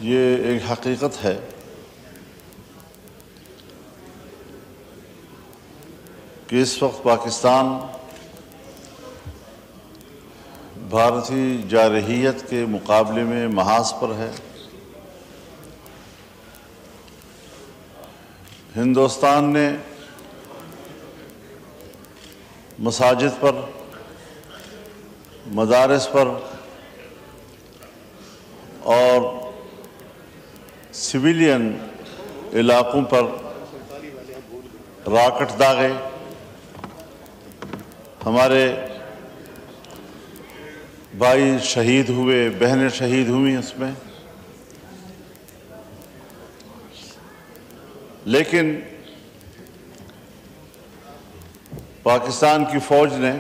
یہ ایک حقیقت ہے کہ اس وقت پاکستان بھارتی جارحیت کے مقابلے میں محاذ پر ہے۔ ہندوستان نے مساجد پر، مدارس پر اور سویلین علاقوں پر راکٹ داغے، ہمارے بھائی شہید ہوئے، بہنیں شہید ہوئیں اس میں، لیکن پاکستان کی فوج نے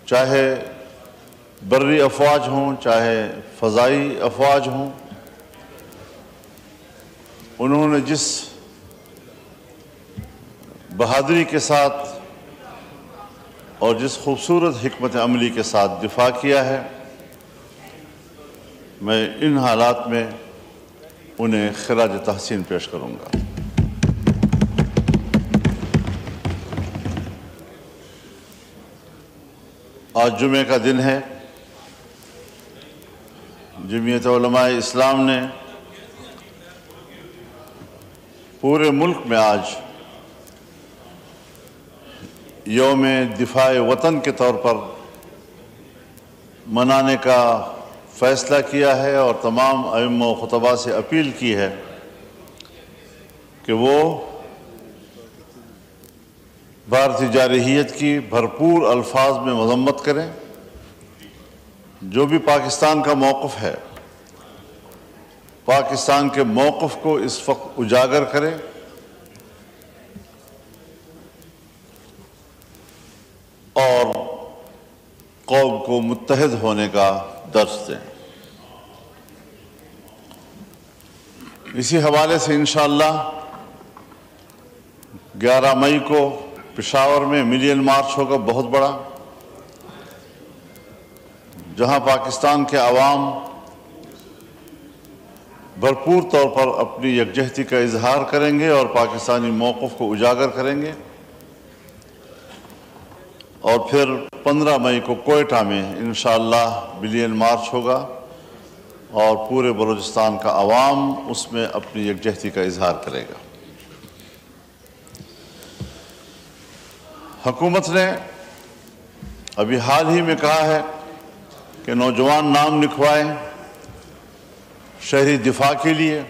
چاہے بری افواج ہوں چاہے فضائی افواج ہوں، انہوں نے جس بہادری کے ساتھ اور جس خوبصورت حکمت عملی کے ساتھ دفاع کیا ہے، میں ان حالات میں انہیں خراج تحسین پیش کروں گا۔ آج جمعے کا دن ہے۔ جمعیت علماء اسلام نے پورے ملک میں آج یوم دفاع وطن کے طور پر منانے کا فیصلہ کیا ہے اور تمام ائمہ و خطباء سے اپیل کی ہے کہ وہ بھارتی جارحیت کی بھرپور الفاظ میں مذمت کریں۔ جو بھی پاکستان کا موقف ہے، پاکستان کے موقف کو اس وقت اجاگر کریں اور قوم کو متحد ہونے کا درس دیں۔ اسی حوالے سے انشاءاللہ 11 مئی کو پشاور میں ملین مارچ ہوگا، بہت بڑا، جہاں پاکستان کے عوام بھرپور طور پر اپنی یکجہتی کا اظہار کریں گے اور پاکستانی موقف کو اجاگر کریں گے، اور پھر 15 مئی کو کوئٹہ میں انشاءاللہ ملین مارچ ہوگا اور پورے بلوچستان کا عوام اس میں اپنی یکجہتی کا اظہار کرے گا۔ حکومت نے ابھی حال ہی میں کہا ہے کہ نوجوان نام لکھوائیں شہری دفاع کے لیے۔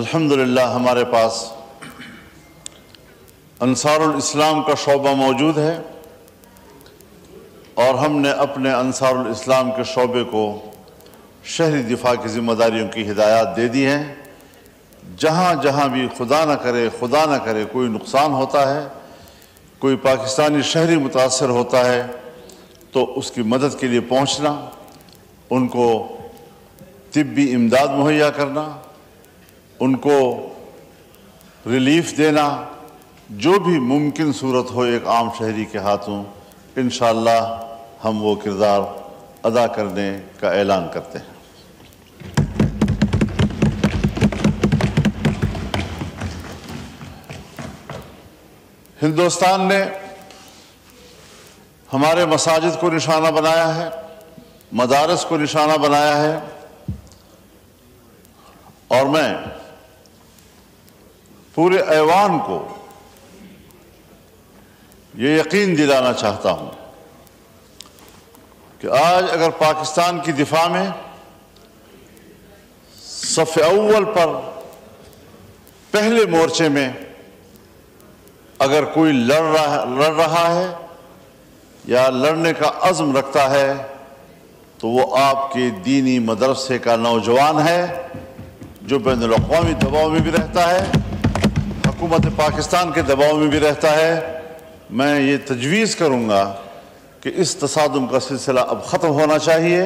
الحمدللہ ہمارے پاس انصار الاسلام کا شعبہ موجود ہے اور ہم نے اپنے انصار الاسلام کے شعبے کو شہری دفاع کی ذمہ داریوں کی ہدایات دے دی ہیں۔ جہاں جہاں بھی خدا نہ کرے کوئی نقصان ہوتا ہے، کوئی پاکستانی شہری متاثر ہوتا ہے، تو اس کی مدد کے لیے پہنچنا، ان کو طبی امداد مہیا کرنا، ان کو ریلیف دینا، جو بھی ممکن صورت ہو ایک عام شہری کے ہاتھوں، انشاءاللہ ہم وہ کردار ادا کرنے کا اعلان کرتے ہیں۔ ہندوستان نے ہمارے مساجد کو نشانہ بنایا ہے، مدارس کو نشانہ بنایا ہے، اور میں پورے ایوان کو یہ یقین دلانا چاہتا ہوں کہ آج اگر پاکستان کی دفاع میں صف اول پر پہلے مورچے میں اگر کوئی لڑ رہا ہے یا لڑنے کا عزم رکھتا ہے تو وہ آپ کے دینی مدرسے کا نوجوان ہے، جو بین الاقوامی دباؤ میں بھی رہتا ہے، حکومت پاکستان کے دباؤ میں بھی رہتا ہے۔ میں یہ تجویز کروں گا کہ اس تصادم کا سلسلہ اب ختم ہونا چاہیے،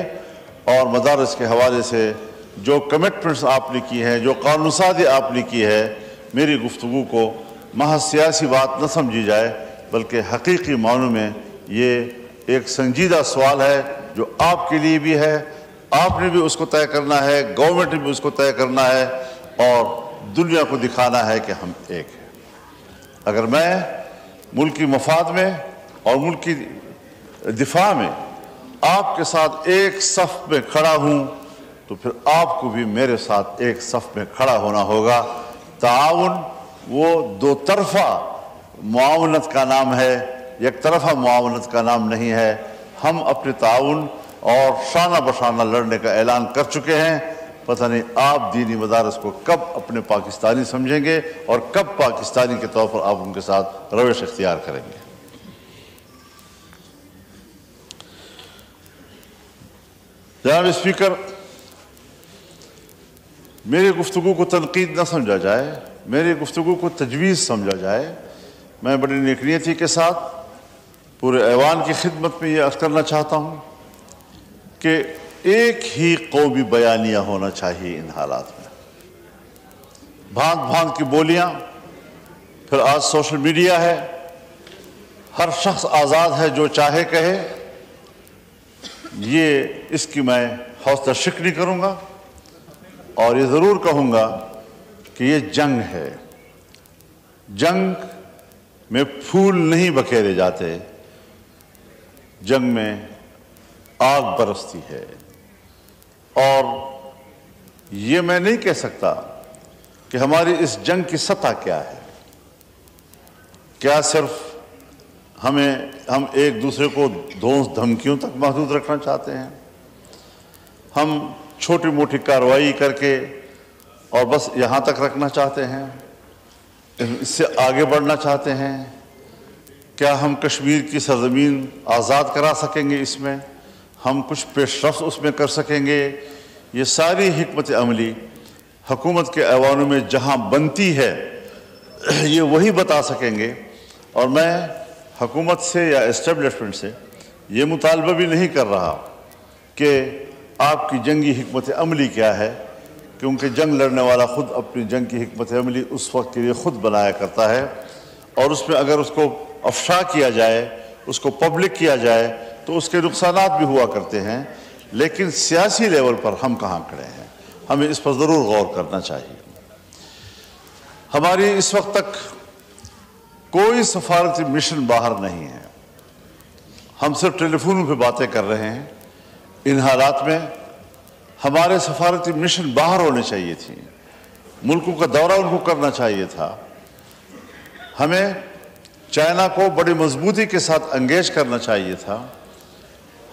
اور مدارس کے حوالے سے جو کمٹمنٹس آپ نے کی ہیں، جو قانون سازی آپ نے کی ہے، میری گفتگو کو محض سیاسی بات نہ سمجھی جائے، بلکہ حقیقی معنوں میں یہ ایک سنجیدہ سوال ہے جو آپ کے لیے بھی ہے، آپ نے بھی اس کو طے کرنا ہے، گورنمنٹ نے بھی اس کو طے کرنا ہے اور دنیا کو دکھانا ہے کہ ہم ایک ہیں۔ اگر میں ملکی مفاد میں اور ملک کی دفاع میں آپ کے ساتھ ایک صف میں کھڑا ہوں تو پھر آپ کو بھی میرے ساتھ ایک صف میں کھڑا ہونا ہوگا۔ تعاون وہ دو طرفہ معاونت کا نام ہے، یک طرفہ معاونت کا نام نہیں ہے۔ ہم اپنے تعاون اور شانہ بشانہ لڑنے کا اعلان کر چکے ہیں، پتہ نہیں آپ دینی مدارس کو کب اپنے پاکستانی سمجھیں گے اور کب پاکستانی کے طور پر آپ ان کے ساتھ روش اختیار کریں گے۔ جناب اسپیکر، میری گفتگو کو تنقید نہ سمجھا جائے، میری گفتگو کو تجویز سمجھا جائے۔ میں بڑی نیکنیتی کے ساتھ پورے ایوان کی خدمت میں یہ عرض کرنا چاہتا ہوں کہ ایک ہی قومی بیانیہ ہونا چاہیے ان حالات میں۔ بھانت بھانت کی بولیاں، پھر آج سوشل میڈیا ہے، ہر شخص آزاد ہے جو چاہے کہے، یہ اس کی میں حوصلہ شکنی کروں گا اور یہ ضرور کہوں گا کہ یہ جنگ ہے۔ جنگ میں پھول نہیں بکھیرے جاتے، جنگ میں آگ برستی ہے۔ اور یہ میں نہیں کہہ سکتا کہ ہماری اس جنگ کی سطح کیا ہے۔ کیا صرف ہم ایک دوسرے کو دھونس دھمکیوں تک محدود رکھنا چاہتے ہیں؟ ہم چھوٹی موٹی کارروائی کر کے اور بس یہاں تک رکھنا چاہتے ہیں؟ اس سے آگے بڑھنا چاہتے ہیں؟ کیا ہم کشمیر کی سرزمین آزاد کرا سکیں گے؟ اس میں ہم کچھ پیش رفت اس میں کر سکیں گے؟ یہ ساری حکمت عملی حکومت کے ایوانوں میں جہاں بنتی ہے یہ وہی بتا سکیں گے۔ اور میں حکومت سے یا اسٹیبلشمنٹ سے یہ مطالبہ بھی نہیں کر رہا کہ آپ کی جنگی حکمت عملی کیا ہے، کیونکہ جنگ لڑنے والا خود اپنی جنگ کی حکمت عملی اس وقت کے لیے خود بنایا کرتا ہے، اور اس میں اگر اس کو افشا کیا جائے، اس کو پبلک کیا جائے تو اس کے نقصانات بھی ہوا کرتے ہیں۔ لیکن سیاسی لیول پر ہم کہاں کھڑے ہیں، ہمیں اس پر ضرور غور کرنا چاہیے۔ ہماری اس وقت تک کوئی سفارتی مشن باہر نہیں ہے، ہم صرف ٹیلی فونوں پہ باتیں کر رہے ہیں۔ ان حالات میں ہمارے سفارتی مشن باہر ہونے چاہیے تھی، ملکوں کا دورہ ان کو کرنا چاہیے تھا۔ ہمیں چائنا کو بڑی مضبوطی کے ساتھ انگیج کرنا چاہیے تھا،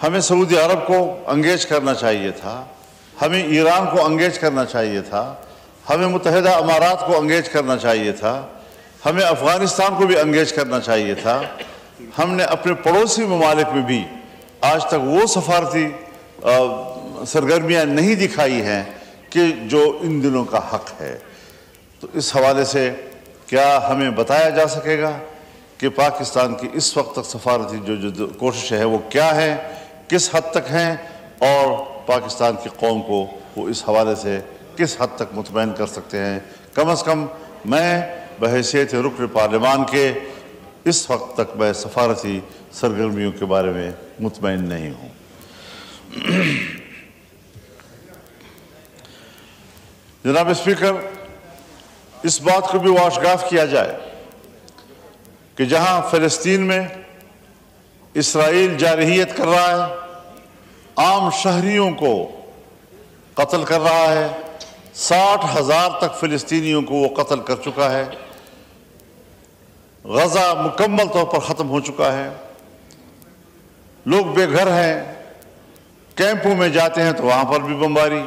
ہمیں سعودی عرب کو انگیج کرنا چاہیے تھا، ہمیں ایران کو انگیج کرنا چاہیے تھا، ہمیں متحدہ امارات کو انگیج کرنا چاہیے تھا، ہمیں افغانستان کو بھی انگیج کرنا چاہیے تھا۔ ہم نے اپنے پڑوسی ممالک میں بھی آج تک وہ سفارتی سرگرمیاں نہیں دکھائی ہیں کہ جو ان دنوں کا حق ہے۔ تو اس حوالے سے کیا ہمیں بتایا جا سکے گا کہ پاکستان کی اس وقت تک سفارتی جو کوشش ہے وہ کیا ہے، کس حد تک ہیں، اور پاکستان کی قوم کو وہ اس حوالے سے کس حد تک مطمئن کر سکتے ہیں؟ کم از کم میں بحیثیت رکن پارلیمان کے اس وقت تک میں سفارتی سرگرمیوں کے بارے میں مطمئن نہیں ہوں۔ جناب اسپیکر، اس بات کو بھی واشگاف کیا جائے کہ جہاں فلسطین میں اسرائیل جارحیت کر رہا ہے، عام شہریوں کو قتل کر رہا ہے، 60,000 تک فلسطینیوں کو وہ قتل کر چکا ہے، غزہ مکمل طور پر ختم ہو چکا ہے، لوگ بے گھر ہیں، کیمپوں میں جاتے ہیں تو وہاں پر بھی بمباری۔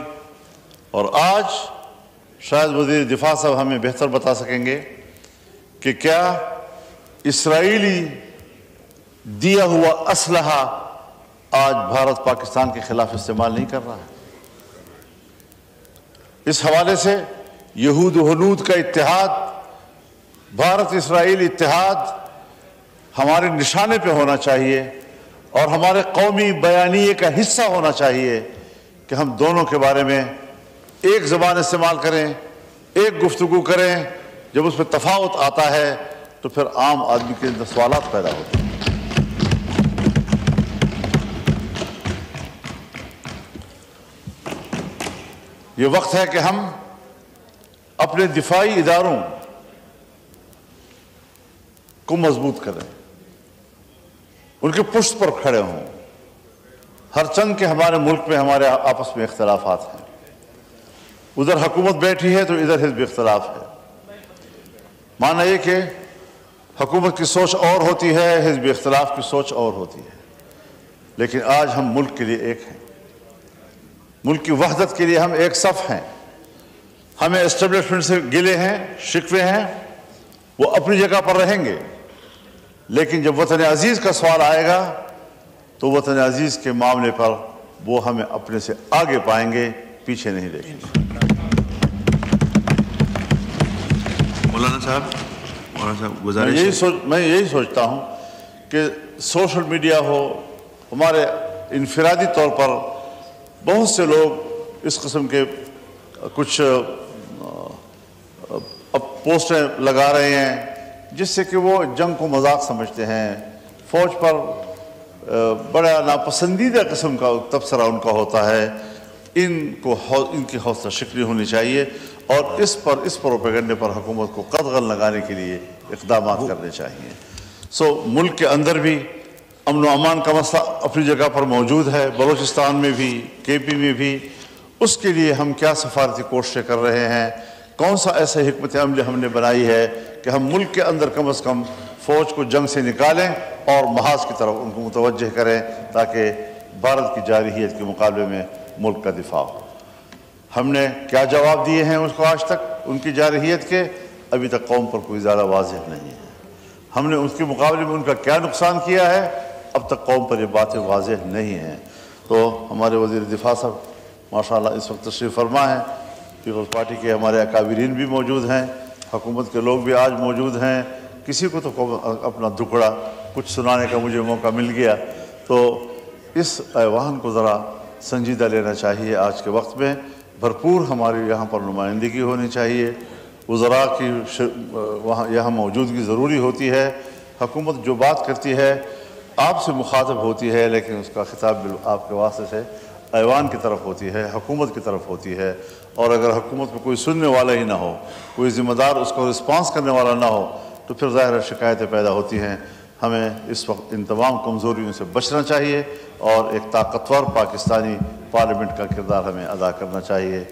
اور آج شاید وزیر دفاع صاحب ہمیں بہتر بتا سکیں گے کہ کیا اسرائیلی دیا ہوا اسلحہ آج بھارت پاکستان کے خلاف استعمال نہیں کر رہا ہے؟ اس حوالے سے یہود و ہنود کا اتحاد، بھارت اسرائیل اتحاد ہمارے نشانے پہ ہونا چاہیے اور ہمارے قومی بیانیے کا حصہ ہونا چاہیے کہ ہم دونوں کے بارے میں ایک زبان استعمال کریں، ایک گفتگو کریں۔ جب اس میں تفاوت آتا ہے تو پھر عام آدمی کے اندر سوالات پیدا ہوتے ہیں۔ یہ وقت ہے کہ ہم اپنے دفاعی اداروں کو مضبوط کریں، ان کے پشت پر کھڑے ہوں۔ ہر چند کے ہمارے ملک میں ہمارے آپس میں اختلافات ہیں، ادھر حکومت بیٹھی ہے تو ادھر حزب اختلاف ہے۔ معنی یہ کہ حکومت کی سوچ اور ہوتی ہے، حزب اختلاف کی سوچ اور ہوتی ہے، لیکن آج ہم ملک کے لیے ایک ہیں، ملک کی وحدت کے لیے ہم ایک صف ہیں۔ ہمیں اسٹیبلشمنٹ سے گلے ہیں، شکوے ہیں، وہ اپنی جگہ پر رہیں گے، لیکن جب وطن عزیز کا سوال آئے گا تو وطن عزیز کے معاملے پر وہ ہمیں اپنے سے آگے پائیں گے، پیچھے نہیں دیکھیں گے۔ مولانا صاحب گزارش میں یہی سوچتا ہوں کہ سوشل میڈیا ہو، ہمارے انفرادی طور پر بہت سے لوگ اس قسم کے کچھ پوسٹیں لگا رہے ہیں جس سے کہ وہ جنگ کو مذاق سمجھتے ہیں، فوج پر بڑا ناپسندیدہ قسم کا تبصرہ ان کا ہوتا ہے۔ ان کی حوصلہ شکنی ہونی چاہیے اور اس پروپیگنڈے پر حکومت کو قدغن لگانے کے لیے اقدامات کرنے چاہیے۔ ملک کے اندر بھی امن و امان کا مسئلہ اپنی جگہ پر موجود ہے، بلوچستان میں بھی، کے پی میں بھی۔ اس کے لیے ہم کیا سفارتی کوششیں کر رہے ہیں، کون سا ایسا حکمت عمل ہم نے بنائی ہے کہ ہم ملک کے اندر کم از کم فوج کو جنگ سے نکالیں اور محاذ کی طرف ان کو متوجہ کریں تاکہ بھارت کی جارحیت کے مقابلے میں ملک کا دفاع ہو۔ ہم نے کیا جواب دیے ہیں اس کو آج تک ان کی جارحیت کے، ابھی تک قوم پر کوئی زیادہ واضح نہیں ہے۔ ہم نے اس کے مقابلے میں ان کا کیا نقصان کیا ہے، اب تک قوم پر یہ باتیں واضح نہیں ہیں۔ تو ہمارے وزیر دفاع صاحب ماشاءاللہ اس وقت تشریف فرما ہیں، پیپلز پارٹی کے ہمارے اکابرین بھی موجود ہیں، حکومت کے لوگ بھی آج موجود ہیں۔ کسی کو تو اپنا دکڑا کچھ سنانے کا مجھے موقع مل گیا، تو اس ایوان کو ذرا سنجیدہ لینا چاہیے۔ آج کے وقت میں بھرپور ہماری یہاں پر نمائندگی ہونی چاہیے، وزراء کی یہاں موجودگی ضروری ہوتی ہے۔ حکومت جو بات کرتی ہے آپ سے مخاطب ہوتی ہے، لیکن اس کا خطاب آپ کے واسطے سے ایوان کی طرف ہوتی ہے، حکومت کی طرف ہوتی ہے، اور اگر حکومت میں کوئی سننے والا ہی نہ ہو، کوئی ذمہ دار اس کو رسپانس کرنے والا نہ ہو، تو پھر ظاہر شکایتیں پیدا ہوتی ہیں۔ ہمیں اس وقت ان تمام کمزوریوں سے بچنا چاہیے اور ایک طاقتور پاکستانی پارلیمنٹ کا کردار ہمیں ادا کرنا چاہیے۔